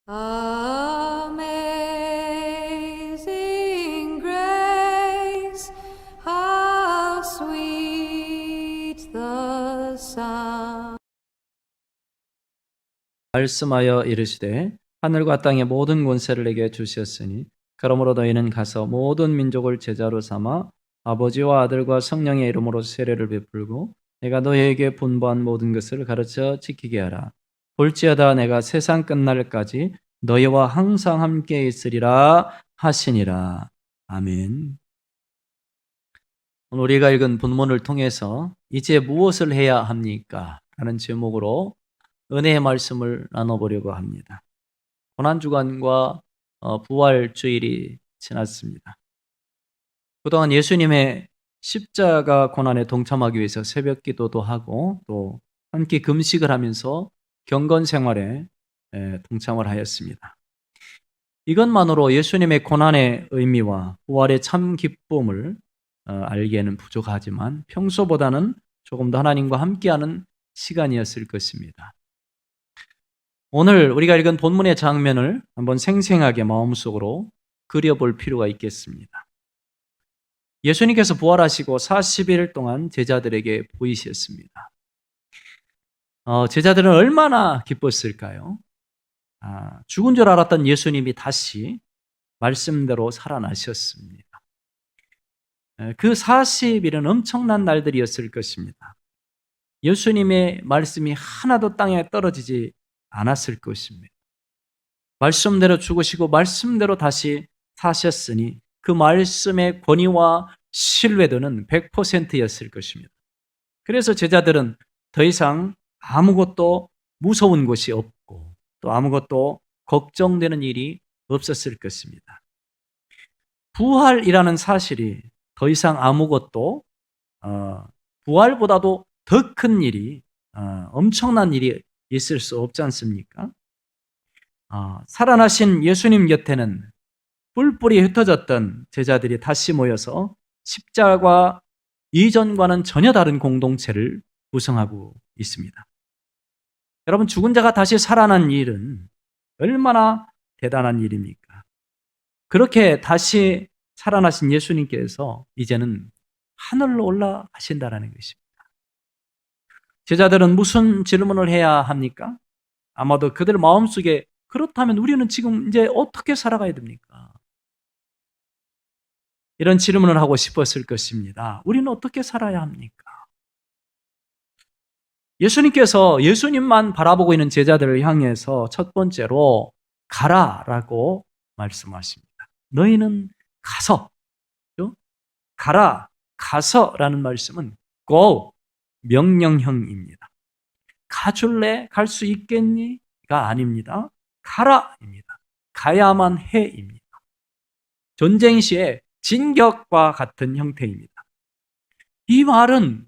Amazing grace, how sweet the sound. 말씀하여 이르시되 하늘과 땅의 모든 권세를 내게 주셨으니 그러므로 너희는 가서 모든 민족을 제자로 삼아 아버지와 아들과 성령의 이름으로 세례를 베풀고 내가 너희에게 분부한 모든 것을 가르쳐 지키게 하라. 볼지어다 내가 세상 끝날까지 너희와 항상 함께 있으리라 하시니라. 아멘. 오늘 우리가 읽은 본문을 통해서 이제 무엇을 해야 합니까? 라는 제목으로 은혜의 말씀을 나눠보려고 합니다. 고난주간과 부활주일이 지났습니다. 그동안 예수님의 십자가 고난에 동참하기 위해서 새벽 기도도 하고 또 함께 금식을 하면서 경건 생활에 동참을 하였습니다. 이것만으로 예수님의 고난의 의미와 부활의 참 기쁨을 알기에는 부족하지만 평소보다는 조금 더 하나님과 함께하는 시간이었을 것입니다. 오늘 우리가 읽은 본문의 장면을 한번 생생하게 마음속으로 그려볼 필요가 있겠습니다. 예수님께서 부활하시고 40일 동안 제자들에게 보이셨습니다. 제자들은 얼마나 기뻤을까요? 죽은 줄 알았던 예수님이 다시 말씀대로 살아나셨습니다. 그 40일은 엄청난 날들이었을 것입니다. 예수님의 말씀이 하나도 땅에 떨어지지 않았을 것입니다. 말씀대로 죽으시고 말씀대로 다시 사셨으니 그 말씀의 권위와 신뢰도는 100%였을 것입니다. 그래서 제자들은 더 이상 아무것도 무서운 것이 없고 또 아무것도 걱정되는 일이 없었을 것입니다. 부활이라는 사실이 더 이상 아무것도 부활보다도 더 큰 일이 엄청난 일이 있을 수 없지 않습니까? 살아나신 예수님 곁에는 뿔뿔이 흩어졌던 제자들이 다시 모여서 십자가 이전과는 전혀 다른 공동체를 구성하고 있습니다. 여러분, 죽은 자가 다시 살아난 일은 얼마나 대단한 일입니까? 그렇게 다시 살아나신 예수님께서 이제는 하늘로 올라가신다는 것입니다. 제자들은 무슨 질문을 해야 합니까? 아마도 그들 마음속에 그렇다면 우리는 지금 이제 어떻게 살아가야 됩니까? 이런 질문을 하고 싶었을 것입니다. 우리는 어떻게 살아야 합니까? 예수님께서 예수님만 바라보고 있는 제자들을 향해서 첫 번째로 가라라고 말씀하십니다. 너희는 가서, 가라, 가서라는 말씀은 go, 명령형입니다. 가줄래? 갈 수 있겠니? 가 아닙니다. 가라입니다. 가야만 해입니다. 전쟁 시에 진격과 같은 형태입니다. 이 말은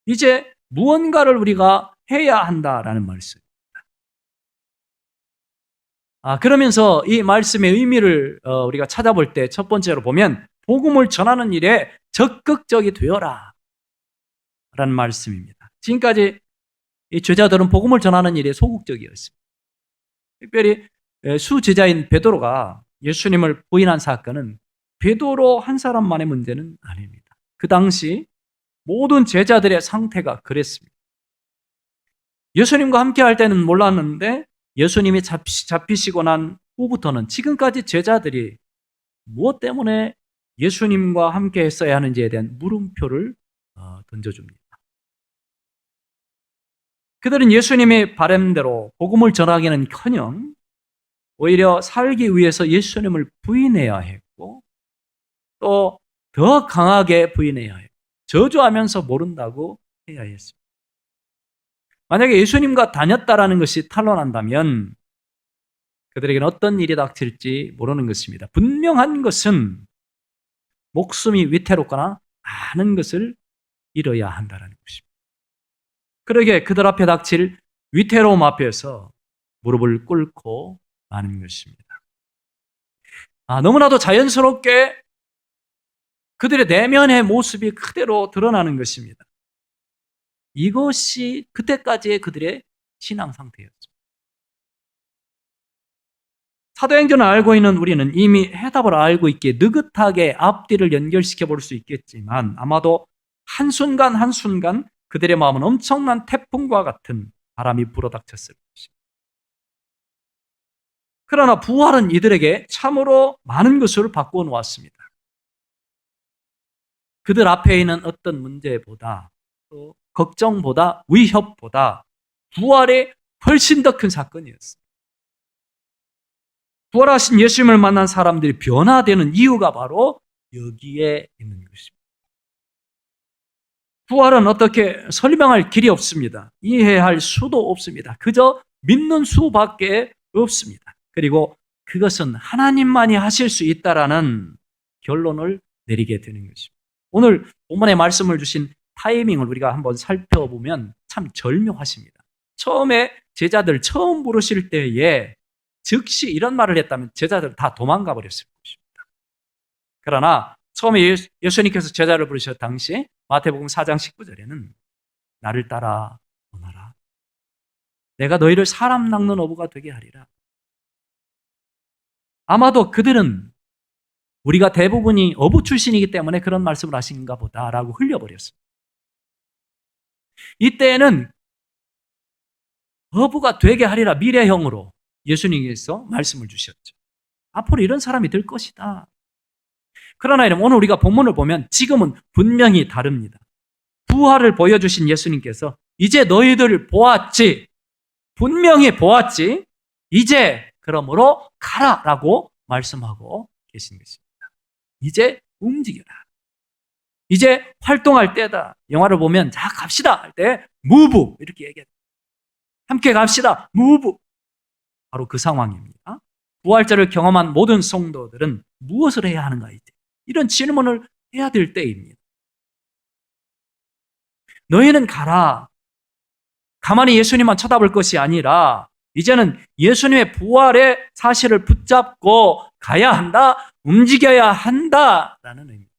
이제 무언가를 우리가 해야 한다라는 말씀입니다. 그러면서 이 말씀의 의미를 우리가 찾아볼 때 첫 번째로 보면 복음을 전하는 일에 적극적이 되어라 라는 말씀입니다. 지금까지 이 제자들은 복음을 전하는 일에 소극적이었습니다. 특별히 수제자인 베드로가 예수님을 부인한 사건은 베드로 한 사람만의 문제는 아닙니다. 그 당시 모든 제자들의 상태가 그랬습니다. 예수님과 함께 할 때는 몰랐는데 예수님이 잡히시고 난 후부터는 지금까지 제자들이 무엇 때문에 예수님과 함께 했어야 하는지에 대한 물음표를 던져줍니다. 그들은 예수님의 바람대로 복음을 전하기는커녕 오히려 살기 위해서 예수님을 부인해야 했고 또 더 강하게 부인해야 했고 저주하면서 모른다고 해야 했습니다. 만약에 예수님과 다녔다라는 것이 탄로난다면 그들에게는 어떤 일이 닥칠지 모르는 것입니다. 분명한 것은 목숨이 위태롭거나 많은 것을 잃어야 한다는 것입니다. 그러게 그들 앞에 닥칠 위태로움 앞에서 무릎을 꿇고 마는 것입니다. 너무나도 자연스럽게 그들의 내면의 모습이 그대로 드러나는 것입니다. 이것이 그때까지의 그들의 신앙 상태였습니다. 사도행전을 알고 있는 우리는 이미 해답을 알고 있기에 느긋하게 앞뒤를 연결시켜 볼 수 있겠지만 아마도 한순간 한순간 그들의 마음은 엄청난 태풍과 같은 바람이 불어닥쳤을 것입니다. 그러나 부활은 이들에게 참으로 많은 것을 바꾸어 놓았습니다. 그들 앞에 있는 어떤 문제보다 또 걱정보다 위협보다 부활이 훨씬 더 큰 사건이었습니다. 부활하신 예수님을 만난 사람들이 변화되는 이유가 바로 여기에 있는 것입니다. 부활은 어떻게 설명할 길이 없습니다. 이해할 수도 없습니다. 그저 믿는 수밖에 없습니다. 그리고 그것은 하나님만이 하실 수 있다라는 결론을 내리게 되는 것입니다. 오늘 본문에 말씀을 주신 타이밍을 우리가 한번 살펴보면 참 절묘하십니다. 처음에 제자들 처음 부르실 때에 즉시 이런 말을 했다면 제자들 다 도망가 버렸을 것입니다. 그러나 처음에 예수님께서 제자를 부르셨을 당시 마태복음 4장 19절에는 나를 따라 오너라. 내가 너희를 사람 낚는 어부가 되게 하리라. 아마도 그들은 우리가 대부분이 어부 출신이기 때문에 그런 말씀을 하신가 보다라고 흘려버렸습니다. 이때에는 어부가 되게 하리라 미래형으로 예수님께서 말씀을 주셨죠. 앞으로 이런 사람이 될 것이다. 그러나 오늘 우리가 본문을 보면 지금은 분명히 다릅니다. 부활을 보여주신 예수님께서 이제 너희들 보았지. 분명히 보았지. 이제 그러므로 가라라고 말씀하고 계신 것입니다. 이제 움직여라. 이제 활동할 때다. 영화를 보면 자 갑시다 할 때 move 이렇게 얘기해요. 함께 갑시다. move. 바로 그 상황입니다. 부활절을 경험한 모든 성도들은 무엇을 해야 하는가 이제 이런 질문을 해야 될 때입니다. 너희는 가라. 가만히 예수님만 쳐다볼 것이 아니라 이제는 예수님의 부활의 사실을 붙잡고 가야 한다, 움직여야 한다라는 의미입니다.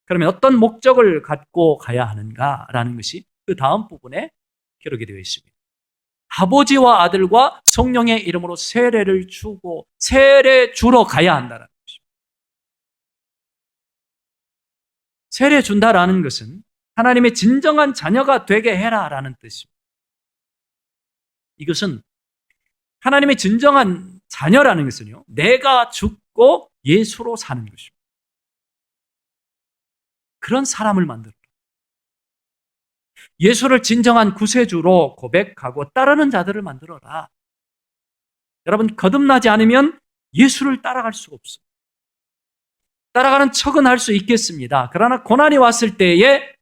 그러면 어떤 목적을 갖고 가야 하는가라는 것이 그 다음 부분에 기록이 되어 있습니다. 아버지와 아들과 성령의 이름으로 세례를 주고 세례 주러 가야 한다는 것입니다. 세례 준다라는 것은 하나님의 진정한 자녀가 되게 해라라는 뜻입니다. 이것은 하나님의 진정한 자녀라는 것은요, 내가 죽고 예수로 사는 것입니다. 그런 사람을 만들어라. 예수를 진정한 구세주로 고백하고 따르는 자들을 만들어라. 여러분, 거듭나지 않으면 예수를 따라갈 수가 없어요. 따라가는 척은 할 수 있겠습니다. 그러나 고난이 왔을 때에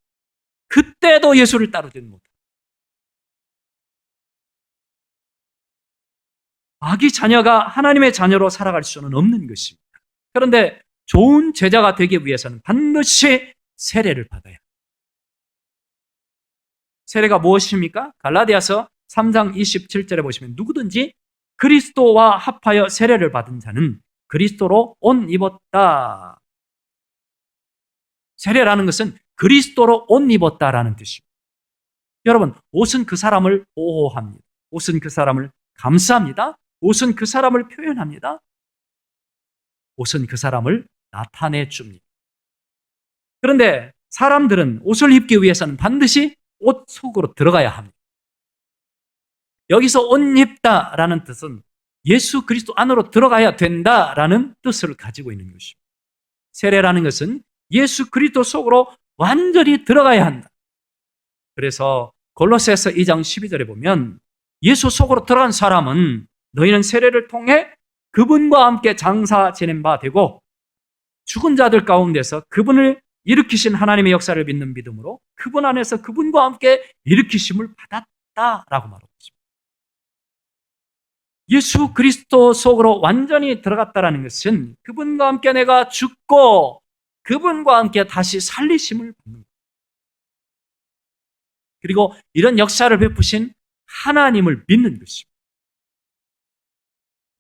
그때도 예수를 따르지는 못해요. 아기 자녀가 하나님의 자녀로 살아갈 수는 없는 것입니다. 그런데 좋은 제자가 되기 위해서는 반드시 세례를 받아야 합니다. 세례가 무엇입니까? 갈라디아서 3장 27절에 보시면 누구든지 그리스도와 합하여 세례를 받은 자는 그리스도로 옷 입었다. 세례라는 것은 그리스도로 옷 입었다라는 뜻입니다. 여러분, 옷은 그 사람을 보호합니다. 옷은 그 사람을 감싸합니다. 옷은 그 사람을 표현합니다. 옷은 그 사람을 나타내 줍니다. 그런데 사람들은 옷을 입기 위해서는 반드시 옷 속으로 들어가야 합니다. 여기서 옷 입다라는 뜻은 예수 그리스도 안으로 들어가야 된다라는 뜻을 가지고 있는 것입니다. 세례라는 것은 예수 그리스도 속으로 완전히 들어가야 한다. 그래서 골로새서 2장 12절에 보면 예수 속으로 들어간 사람은 너희는 세례를 통해 그분과 함께 장사 지낸 바 되고 죽은 자들 가운데서 그분을 일으키신 하나님의 역사를 믿는 믿음으로 그분 안에서 그분과 함께 일으키심을 받았다라고 말하고 있습니다. 예수 그리스도 속으로 완전히 들어갔다라는 것은 그분과 함께 내가 죽고 그분과 함께 다시 살리심을 받는 거예요. 그리고 이런 역사를 베푸신 하나님을 믿는 것입니다.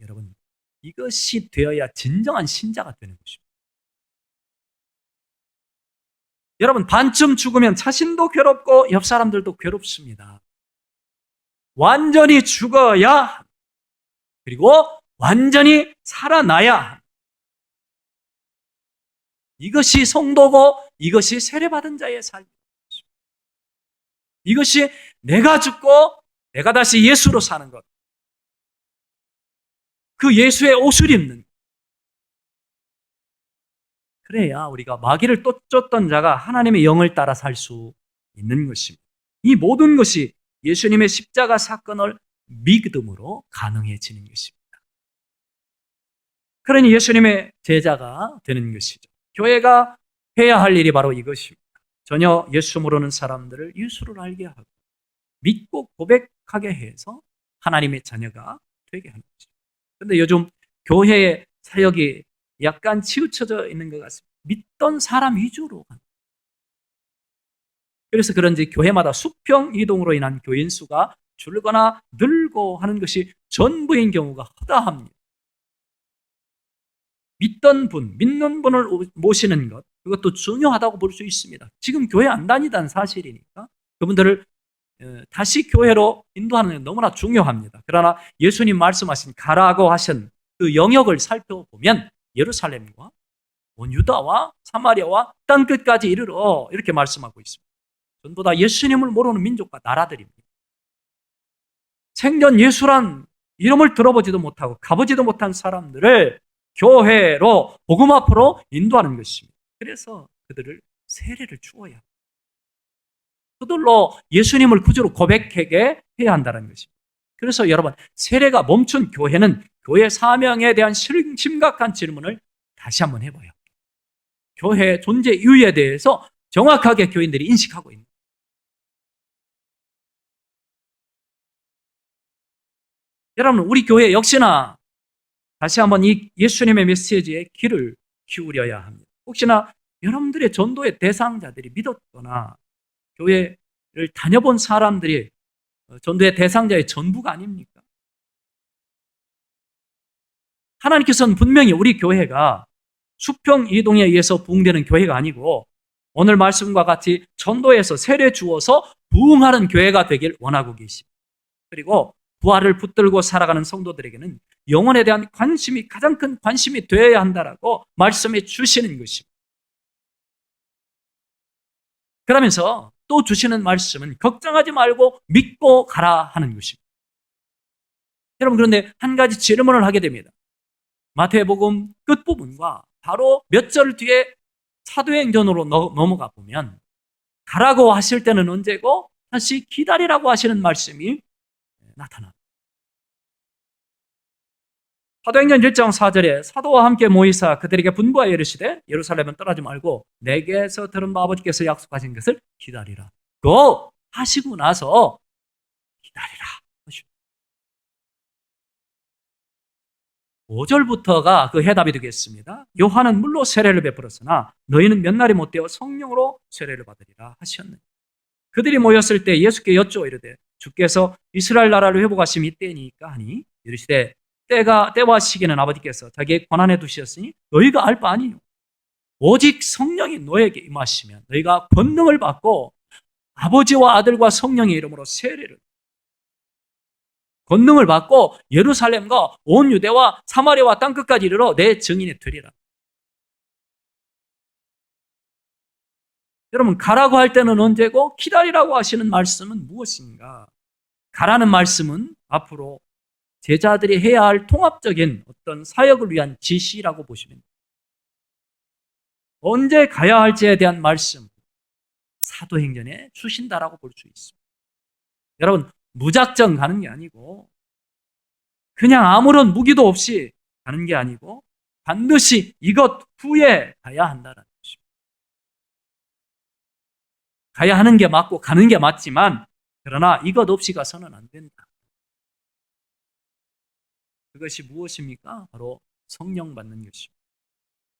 여러분, 이것이 되어야 진정한 신자가 되는 것입니다. 여러분, 반쯤 죽으면 자신도 괴롭고 옆 사람들도 괴롭습니다. 완전히 죽어야, 그리고 완전히 살아나야 합니다. 이것이 성도고 이것이 세례받은 자의 삶입니다. 이것이 내가 죽고 내가 다시 예수로 사는 것. 그 예수의 옷을 입는 것. 그래야 우리가 마귀를 또 쫓던 자가 하나님의 영을 따라 살 수 있는 것입니다. 이 모든 것이 예수님의 십자가 사건을 믿음으로 가능해지는 것입니다. 그러니 예수님의 제자가 되는 것이죠. 교회가 해야 할 일이 바로 이것입니다. 전혀 예수 모르는 사람들을 예수를 알게 하고 믿고 고백하게 해서 하나님의 자녀가 되게 하는 거죠. 그런데 요즘 교회의 사역이 약간 치우쳐져 있는 것 같습니다. 믿던 사람 위주로. 그래서 그런지 교회마다 수평 이동으로 인한 교인 수가 줄거나 늘고 하는 것이 전부인 경우가 허다합니다. 믿던 분, 믿는 분을 모시는 것, 그것도 중요하다고 볼 수 있습니다. 지금 교회 안 다니다는 사실이니까 그분들을 다시 교회로 인도하는 게 너무나 중요합니다. 그러나 예수님 말씀하신 가라고 하신 그 영역을 살펴보면 예루살렘과 온 유다와 사마리아와 땅 끝까지 이르러 이렇게 말씀하고 있습니다. 전부 다 예수님을 모르는 민족과 나라들입니다. 생전 예수란 이름을 들어보지도 못하고 가보지도 못한 사람들을 교회로 복음 앞으로 인도하는 것입니다. 그래서 그들을 세례를 주어야 합니다. 그들로 예수님을 구주로 고백하게 해야 한다는 것입니다. 그래서 여러분, 세례가 멈춘 교회는 교회 사명에 대한 심각한 질문을 다시 한번 해봐요. 교회의 존재 이유에 대해서 정확하게 교인들이 인식하고 있는 거예요. 여러분, 우리 교회 역시나 다시 한번 이 예수님의 메시지에 귀를 기울여야 합니다. 혹시나 여러분들의 전도의 대상자들이 믿었거나 교회를 다녀본 사람들이 전도의 대상자의 전부가 아닙니까? 하나님께서는 분명히 우리 교회가 수평 이동에 의해서 부흥되는 교회가 아니고 오늘 말씀과 같이 전도에서 세례 주어서 부흥하는 교회가 되길 원하고 계십니다. 그리고 부활을 붙들고 살아가는 성도들에게는 영혼에 대한 관심이 가장 큰 관심이 되어야 한다라고 말씀해 주시는 것입니다. 그러면서 또 주시는 말씀은 걱정하지 말고 믿고 가라 하는 것입니다. 여러분, 그런데 한 가지 질문을 하게 됩니다. 마태복음 끝부분과 바로 몇 절 뒤에 사도행전으로 넘어가 보면 가라고 하실 때는 언제고 다시 기다리라고 하시는 말씀이 나타납니다. 사도행전 1장 4절에 사도와 함께 모이사 그들에게 분부하여 이르시되 예루살렘은 떠나지 말고 내게서 들은 바 아버지께서 약속하신 것을 기다리라. 고 하시고 나서 기다리라. 5절부터가 그 해답이 되겠습니다. 요한은 물로 세례를 베풀었으나 너희는 몇 날이 못되어 성령으로 세례를 받으리라 하셨느니 그들이 모였을 때 예수께 여쭈어 이르되 주께서 이스라엘 나라를 회복하심이 이때니까 하니 이르시되 때와 시기는 아버지께서 자기의 권한에 두셨으니 너희가 알 바 아니요 오직 성령이 너에게 임하시면 너희가 권능을 받고 아버지와 아들과 성령의 이름으로 세례를 권능을 받고 예루살렘과 온 유대와 사마리아와 땅끝까지 이르러 내 증인이 되리라. 여러분, 가라고 할 때는 언제고 기다리라고 하시는 말씀은 무엇인가? 가라는 말씀은 앞으로 제자들이 해야 할 통합적인 어떤 사역을 위한 지시라고 보시면 됩니다. 언제 가야 할지에 대한 말씀, 사도행전에 주신다라고 볼 수 있습니다. 여러분, 무작정 가는 게 아니고 그냥 아무런 무기도 없이 가는 게 아니고 반드시 이것 후에 가야 한다는 것입니다. 가야 하는 게 맞고 가는 게 맞지만 그러나 이것 없이 가서는 안 된다. 그것이 무엇입니까? 바로 성령 받는 것입니다.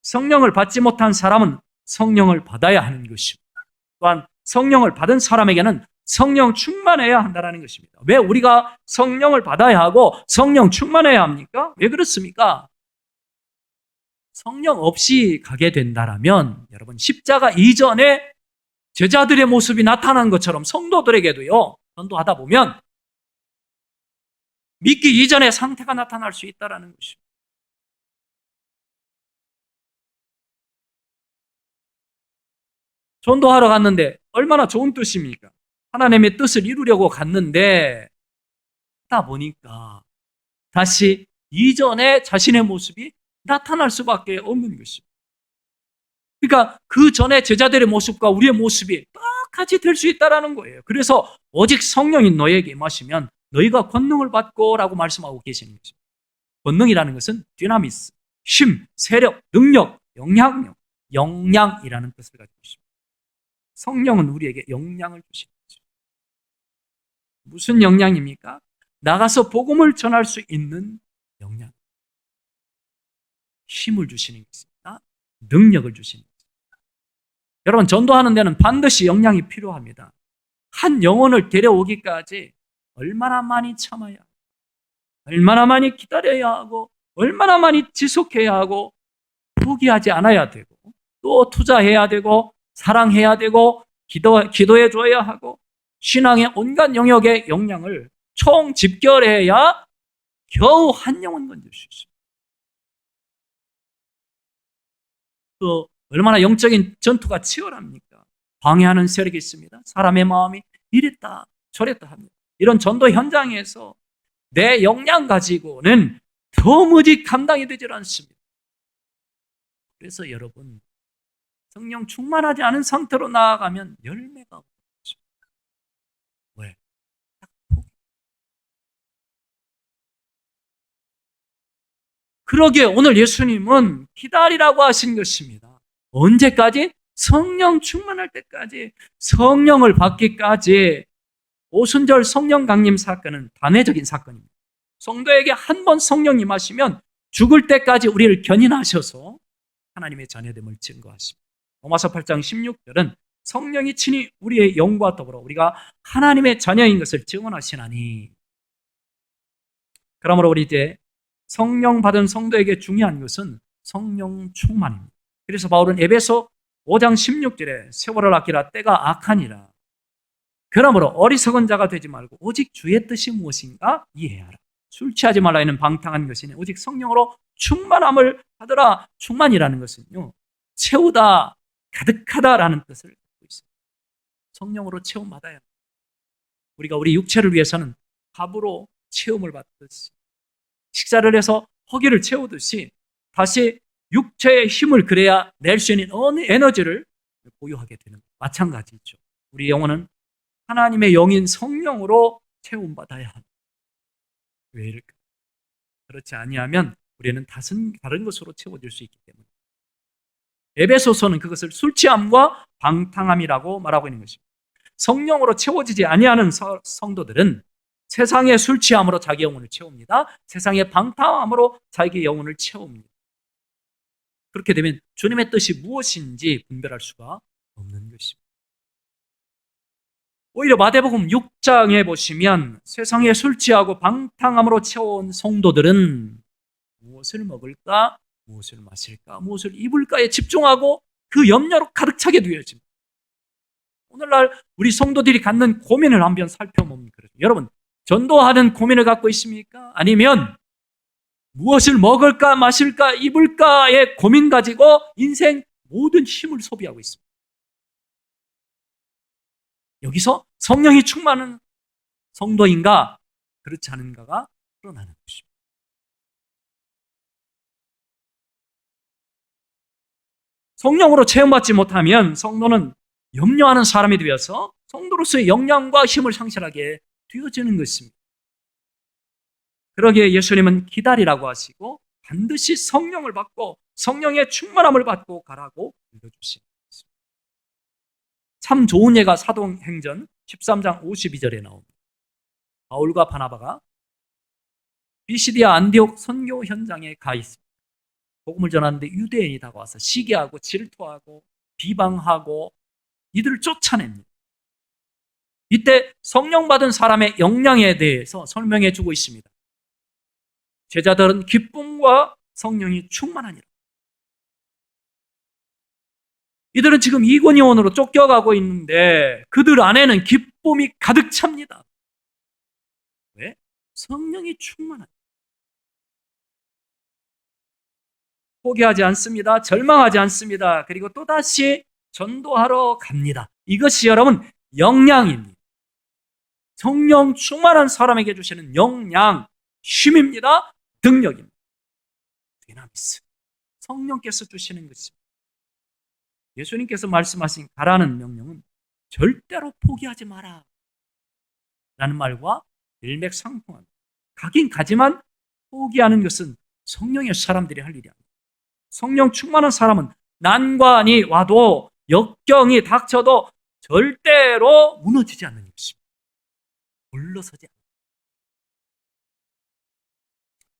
성령을 받지 못한 사람은 성령을 받아야 하는 것입니다. 또한 성령을 받은 사람에게는 성령 충만해야 한다는 것입니다. 왜 우리가 성령을 받아야 하고 성령 충만해야 합니까? 왜 그렇습니까? 성령 없이 가게 된다라면 여러분 십자가 이전에 제자들의 모습이 나타난 것처럼 성도들에게도요, 전도하다 보면 믿기 이전의 상태가 나타날 수 있다는 것입니다. 전도하러 갔는데 얼마나 좋은 뜻입니까? 하나님의 뜻을 이루려고 갔는데 하다 보니까 다시 이전의 자신의 모습이 나타날 수밖에 없는 것입니다. 그러니까 그 전에 제자들의 모습과 우리의 모습이 똑같이 될 수 있다는 거예요. 그래서 오직 성령이 너에게 임하시면 너희가 권능을 받고 라고 말씀하고 계시는 것입니다. 권능이라는 것은 디나미스, 힘, 세력, 능력, 영향력, 영향이라는 뜻을 가지고 있습니다. 성령은 우리에게 영향을 주시는 거죠. 무슨 영향입니까? 나가서 복음을 전할 수 있는 영향. 힘을 주시는 것입니다. 능력을 주시는 것입니다. 여러분, 전도하는 데는 반드시 영향이 필요합니다. 한 영혼을 데려오기까지 얼마나 많이 참아야 하고, 얼마나 많이 기다려야 하고, 얼마나 많이 지속해야 하고, 포기하지 않아야 되고, 또 투자해야 되고, 사랑해야 되고, 기도해 줘야 하고, 신앙의 온갖 영역의 영향을 총 집결해야 겨우 한 영혼 건질 수 있습니다. 또 얼마나 영적인 전투가 치열합니까? 방해하는 세력이 있습니다. 사람의 마음이 이랬다 저랬다 합니다. 이런 전도 현장에서 내 역량 가지고는 도무지 감당이 되질 않습니다. 그래서 여러분, 성령 충만하지 않은 상태로 나아가면 열매가 없습니다. 왜? 그러기에 오늘 예수님은 기다리라고 하신 것입니다. 언제까지? 성령 충만할 때까지, 성령을 받기까지. 오순절 성령 강림 사건은 단회적인 사건입니다. 성도에게 한 번 성령 임하시면 죽을 때까지 우리를 견인하셔서 하나님의 자녀됨을 증거하십니다. 로마서 8장 16절은 성령이 친히 우리의 영과 더불어 우리가 하나님의 자녀인 것을 증언하시나니. 그러므로 우리 이제 성령 받은 성도에게 중요한 것은 성령 충만입니다. 그래서 바울은 에베소 5장 16절에 세월을 아끼라 때가 악하니라. 그러므로 어리석은 자가 되지 말고 오직 주의 뜻이 무엇인가 이해하라. 술 취하지 말라 하는 방탕한 것이니 오직 성령으로 충만함을 받으라. 충만이라는 것은요, 채우다, 가득하다라는 뜻을 갖고 있습니다. 성령으로 체험받아야 합니다. 우리가 우리 육체를 위해서는 밥으로 체험을 받듯이, 식사를 해서 허기를 채우듯이 다시 육체의 힘을 그래야 낼 수 있는 어느 에너지를 보유하게 되는 것. 마찬가지죠. 우리 영혼은 하나님의 영인 성령으로 체험받아야 합니다. 왜 이럴까? 그렇지 아니하면 우리는 다른 것으로 채워질 수 있기 때문에. 에베소서는 그것을 술 취함과 방탕함이라고 말하고 있는 것입니다. 성령으로 채워지지 아니하는 성도들은 세상의 술 취함으로 자기 영혼을 채웁니다. 세상의 방탕함으로 자기 영혼을 채웁니다. 그렇게 되면 주님의 뜻이 무엇인지 분별할 수가 없는 것입니다. 오히려 마태복음 6장에 보시면 세상에 술 취하고 방탕함으로 채워온 성도들은 무엇을 먹을까, 무엇을 마실까, 무엇을 입을까에 집중하고 그 염려로 가득 차게 되어집니다. 오늘날 우리 성도들이 갖는 고민을 한번 살펴보면 그렇죠. 여러분, 전도하는 고민을 갖고 있습니까? 아니면 무엇을 먹을까, 마실까, 입을까의 고민 가지고 인생 모든 힘을 소비하고 있습니다. 여기서 성령이 충만한 성도인가, 그렇지 않은가가 드러나는 것입니다. 성령으로 체험받지 못하면 성도는 염려하는 사람이 되어서 성도로서의 역량과 힘을 상실하게 되어지는 것입니다. 그러기에 예수님은 기다리라고 하시고 반드시 성령을 받고 성령의 충만함을 받고 가라고 읽어주십니다. 참 좋은 예가 사도행전 13장 52절에 나옵니다. 바울과 바나바가 비시디아 안디옥 선교 현장에 가 있습니다. 복음을 전하는데 유대인이 다가와서 시기하고 질투하고 비방하고 이들을 쫓아냅니다. 이때 성령 받은 사람의 역량에 대해서 설명해 주고 있습니다. 제자들은 기쁨과 성령이 충만하니라. 이들은 지금 이고니온으로 쫓겨가고 있는데 그들 안에는 기쁨이 가득 찹니다. 왜? 성령이 충만한, 포기하지 않습니다. 절망하지 않습니다. 그리고 또다시 전도하러 갑니다. 이것이 여러분 역량입니다. 성령 충만한 사람에게 주시는 역량, 힘입니다. 능력입니다. 디나미스. 성령께서 주시는 것입니다. 예수님께서 말씀하신 가라는 명령은 절대로 포기하지 마라 라는 말과 일맥상통합니다. 가긴 가지만 포기하는 것은 성령의 사람들이 할 일이 아닙니다. 성령 충만한 사람은 난관이 와도 역경이 닥쳐도 절대로 무너지지 않는 것입니다. 물러서지 않는.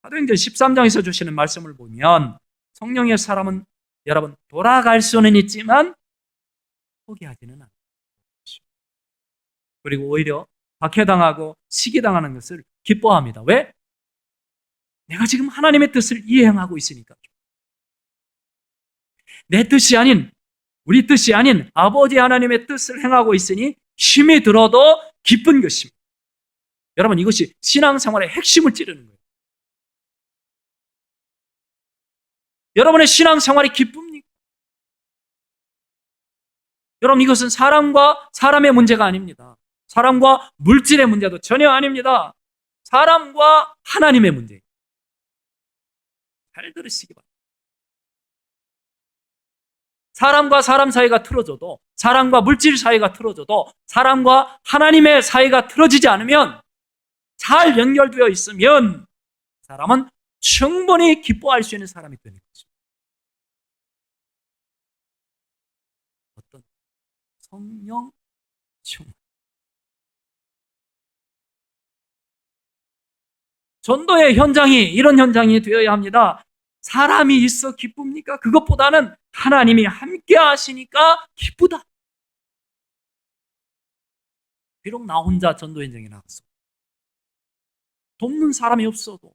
사도행전 13장에서 주시는 말씀을 보면 성령의 사람은 여러분 돌아갈 수는 있지만 포기하지는 않는 것입니다. 그리고 오히려 박해당하고 시기당하는 것을 기뻐합니다. 왜? 내가 지금 하나님의 뜻을 이행하고 있으니까. 내 뜻이 아닌, 우리 뜻이 아닌 아버지 하나님의 뜻을 행하고 있으니 힘이 들어도 기쁜 것입니다. 여러분, 이것이 신앙생활의 핵심을 찌르는 거예요. 여러분의 신앙생활이 기쁩니까? 여러분, 이것은 사람과 사람의 문제가 아닙니다. 사람과 물질의 문제도 전혀 아닙니다. 사람과 하나님의 문제예요. 잘 들으시기 바랍니다. 사람과 사람 사이가 틀어져도, 사람과 물질 사이가 틀어져도, 사람과 하나님의 사이가 틀어지지 않으면, 잘 연결되어 있으면 사람은 충분히 기뻐할 수 있는 사람이 되는 거죠. 어떤 성령 충만. 전도의 현장이 이런 현장이 되어야 합니다. 사람이 있어 기쁩니까? 그것보다는 하나님이 함께 하시니까 기쁘다. 비록 나 혼자 전도 현장에 나갔어. 돕는 사람이 없어도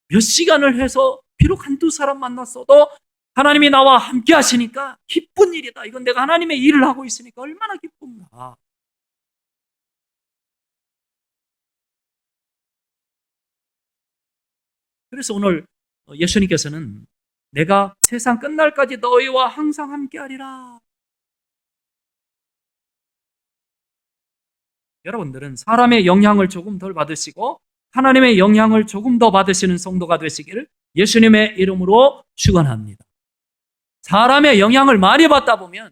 몇 시간을 해서 비록 한두 사람 만났어도 하나님이 나와 함께 하시니까 기쁜 일이다. 이건 내가 하나님의 일을 하고 있으니까 얼마나 기쁜가. 그래서 오늘 예수님께서는 내가 세상 끝날까지 너희와 항상 함께하리라. 여러분들은 사람의 영향을 조금 덜 받으시고 하나님의 영향을 조금 더 받으시는 성도가 되시기를 예수님의 이름으로 축원합니다. 사람의 영향을 많이 받다 보면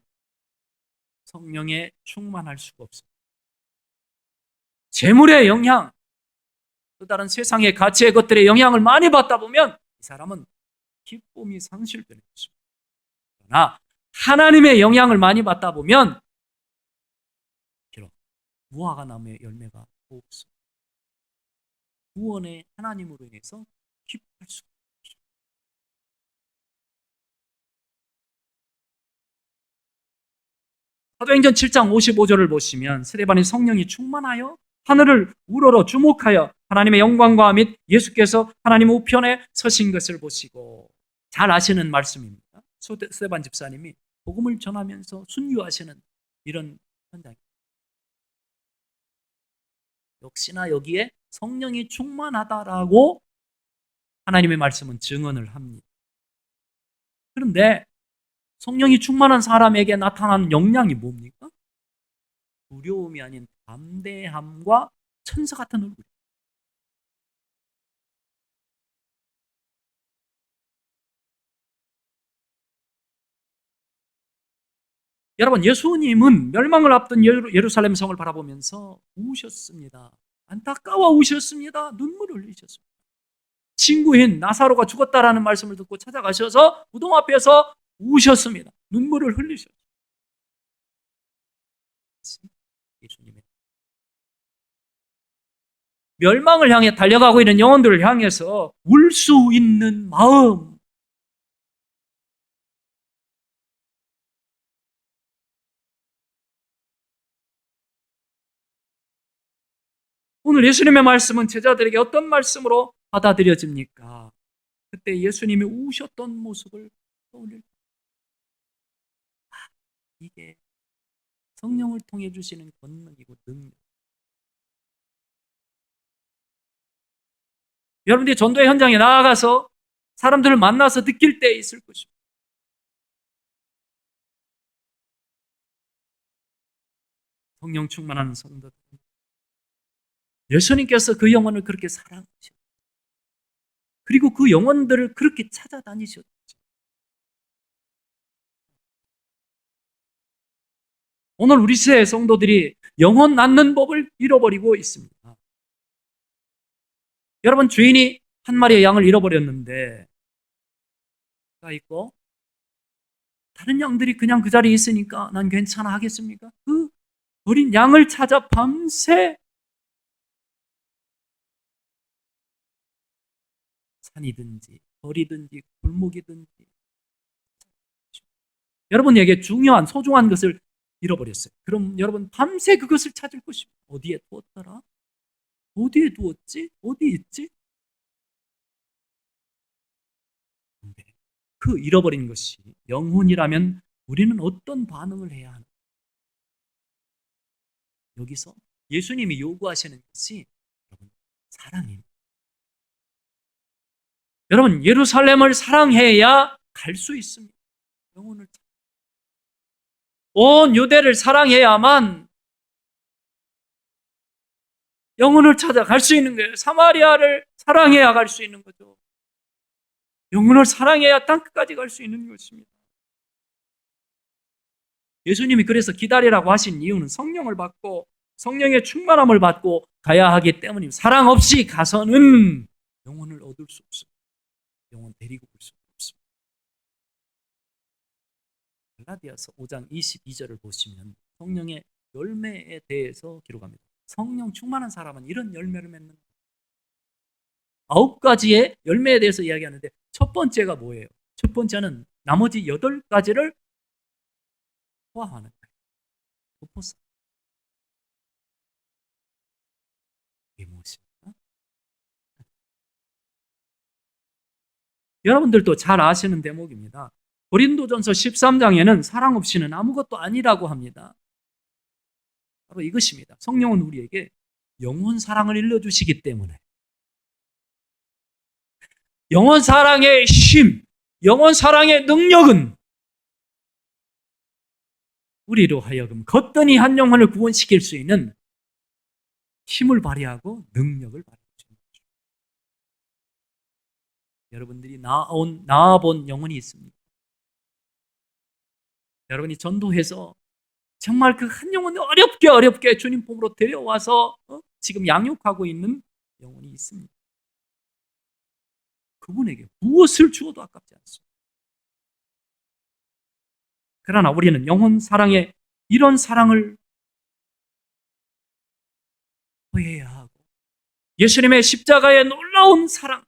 성령에 충만할 수가 없습니다. 재물의 영향, 또 다른 세상의 가치의 것들의 영향을 많이 받다 보면 이 사람은 기쁨이 상실되는 것입니다. 그러나 하나님의 영향을 많이 받다 보면 비록 무화과 나무의 열매가 없어 구원의 하나님으로 인해서 기뻐할 수가 없습니다. 사도행전 7장 55절을 보시면 스데반이 성령이 충만하여 하늘을 우러러 주목하여 하나님의 영광과 및 예수께서 하나님 우편에 서신 것을 보시고, 잘 아시는 말씀입니다. 스데반 집사님이 복음을 전하면서 순교하시는 이런 현장입니다. 역시나 여기에 성령이 충만하다라고 하나님의 말씀은 증언을 합니다. 그런데 성령이 충만한 사람에게 나타나는 역량이 뭡니까? 두려움이 아닌 담대함과 천사 같은 얼굴. 여러분, 예수님은 멸망을 앞둔 예루살렘 성을 바라보면서 우셨습니다. 안타까워 우셨습니다. 눈물을 흘리셨습니다. 친구인 나사로가 죽었다라는 말씀을 듣고 찾아가셔서 무덤 앞에서 우셨습니다. 눈물을 흘리셨습니다. 예수님의 멸망을 향해 달려가고 있는 영혼들을 향해서 울 수 있는 마음, 오늘 예수님의 말씀은 제자들에게 어떤 말씀으로 받아들여집니까? 그때 예수님이 우셨던 모습을 떠올릴 때, 이게 성령을 통해 주시는 권능이고 능력. 여러분들이 전도의 현장에 나아가서 사람들을 만나서 느낄 때 있을 것입니다. 성령 충만한 성도들. 예수님께서 그 영혼을 그렇게 사랑하셨죠. 그리고 그 영혼들을 그렇게 찾아다니셨죠. 오늘 우리 시대의 성도들이 영혼 낳는 법을 잃어버리고 있습니다. 여러분, 주인이 한 마리의 양을 잃어버렸는데 가 있고 다른 양들이 그냥 그 자리에 있으니까 난 괜찮아 하겠습니까? 그 어린 양을 찾아 밤새 산이든지 거리든지 골목이든지, 여러분에게 중요한 소중한 것을 잃어버렸어요. 그럼 여러분 밤새 그것을 찾을 것입니다. 어디에 두었더라? 어디에 두었지? 어디 있지? 그 잃어버린 것이 영혼이라면 우리는 어떤 반응을 해야 하는가? 여기서 예수님이 요구하시는 것이 여러분 사랑입니다. 여러분, 예루살렘을 사랑해야 갈 수 있습니다. 영혼을 온 유대를 사랑해야만 영혼을 찾아 갈 수 있는 거예요. 사마리아를 사랑해야 갈 수 있는 거죠. 영혼을 사랑해야 땅끝까지 갈 수 있는 것입니다. 예수님이 그래서 기다리라고 하신 이유는 성령을 받고 성령의 충만함을 받고 가야 하기 때문입니다. 사랑 없이 가서는 영혼을 얻을 수 없습니다. 영혼 데리고 올 수 없습니다. 갈라디아서 5장 22절을 보시면 성령의 열매에 대해서 기록합니다. 성령 충만한 사람은 이런 열매를 맺는다. 9가지의 열매에 대해서 이야기하는데 첫 번째가 뭐예요? 첫 번째는 나머지 8가지를 소화하는 거예요. 덮어서. 이게 무엇입니까? 여러분들도 잘 아시는 대목입니다. 고린도전서 13장에는 사랑 없이는 아무것도 아니라고 합니다. 바로 이것입니다. 성령은 우리에게 영혼 사랑을 일러주시기 때문에 영혼 사랑의 힘, 영혼 사랑의 능력은 우리로 하여금 거뜬히 한 영혼을 구원시킬 수 있는 힘을 발휘하고 능력을 발휘해줍니다. 여러분들이 낳아본 영혼이 있습니다. 여러분이 전도해서 정말 그 한 영혼을 어렵게 주님 품으로 데려와서 지금 양육하고 있는 영혼이 있습니다. 그분에게 무엇을 주어도 아깝지 않습니다. 그러나 우리는 영혼 사랑에 이런 사랑을 보여야 하고 예수님의 십자가의 놀라운 사랑,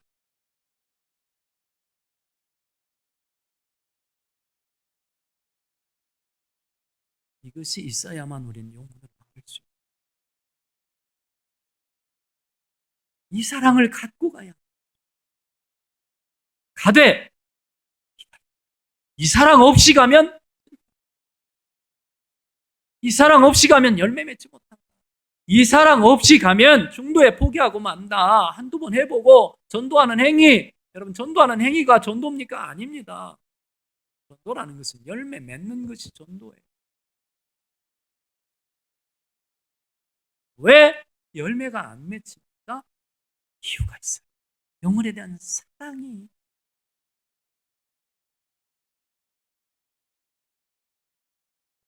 이것이 있어야만 우리는 영혼을 받을 수 있습니다. 이 사랑을 갖고 가야 가되 이 사랑 없이 가면 열매 맺지 못한다. 이 사랑 없이 가면 중도에 포기하고 만다. 한두 번 해보고 전도하는 행위, 여러분 전도하는 행위가 전도입니까? 아닙니다. 전도라는 것은 열매 맺는 것이 전도예요. 왜 열매가 안 맺힙니까? 이유가 있어요. 영혼에 대한 사랑이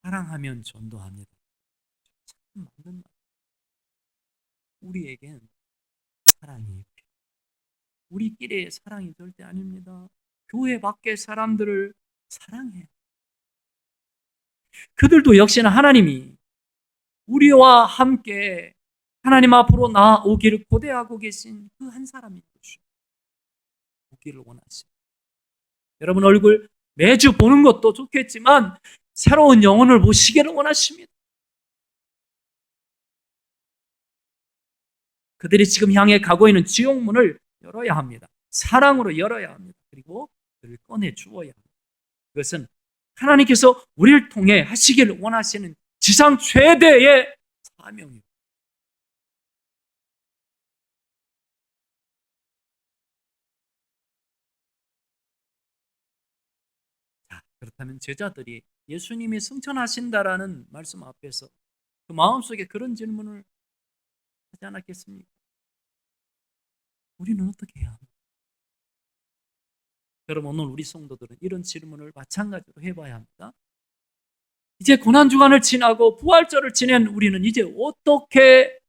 사랑하면 전도합니다. 참 맞는 말. 우리에겐 사랑이 필요해요. 우리끼리의 사랑이 절대 아닙니다. 교회 밖의 사람들을 사랑해요. 그들도 역시나 하나님이 우리와 함께 하나님 앞으로 나오기를 고대하고 계신 그 한 사람인 것이죠. 오기를 원하십니다. 여러분 얼굴 매주 보는 것도 좋겠지만 새로운 영혼을 보시기를 원하십니다. 그들이 지금 향해 가고 있는 지옥문을 열어야 합니다. 사랑으로 열어야 합니다. 그리고 그를 꺼내 주어야 합니다. 그것은 하나님께서 우리를 통해 하시기를 원하시는 지상 최대의 사명입니다. 그렇다면 제자들이 예수님이 승천하신다라는 말씀 앞에서 그 마음속에 그런 질문을 하지 않았겠습니까? 우리는 어떻게 해야 합니까? 여러분, 오늘 우리 성도들은 이런 질문을 마찬가지로 해봐야 합니다. 이제 고난주간을 지나고 부활절을 지낸 우리는 이제 어떻게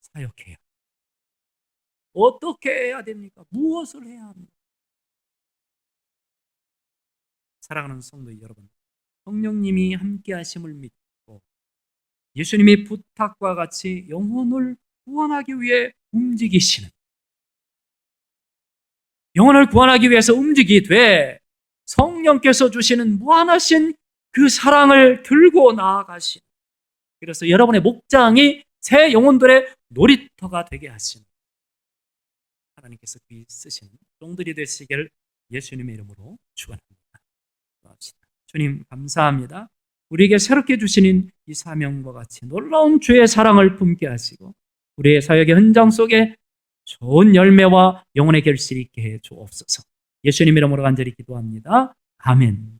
사역해야, 어떻게 해야 됩니까? 무엇을 해야 합니까? 사랑하는 성도 여러분, 성령님이 함께 하심을 믿고 예수님의 부탁과 같이 영혼을 구원하기 위해 움직이시는, 영혼을 구원하기 위해서 움직이되 성령께서 주시는 무한하신 그 사랑을 들고 나아가신, 그래서 여러분의 목장이 새 영혼들의 놀이터가 되게 하신 하나님께서 그 쓰시는 종들이 되시기를 예수님의 이름으로 축원합니다. 주님 감사합니다. 우리에게 새롭게 주시는 이 사명과 같이 놀라운 주의 사랑을 품게 하시고 우리의 사역의 현장 속에 좋은 열매와 영혼의 결실이 있게 해 주옵소서. 예수님 이름으로 간절히 기도합니다. 아멘.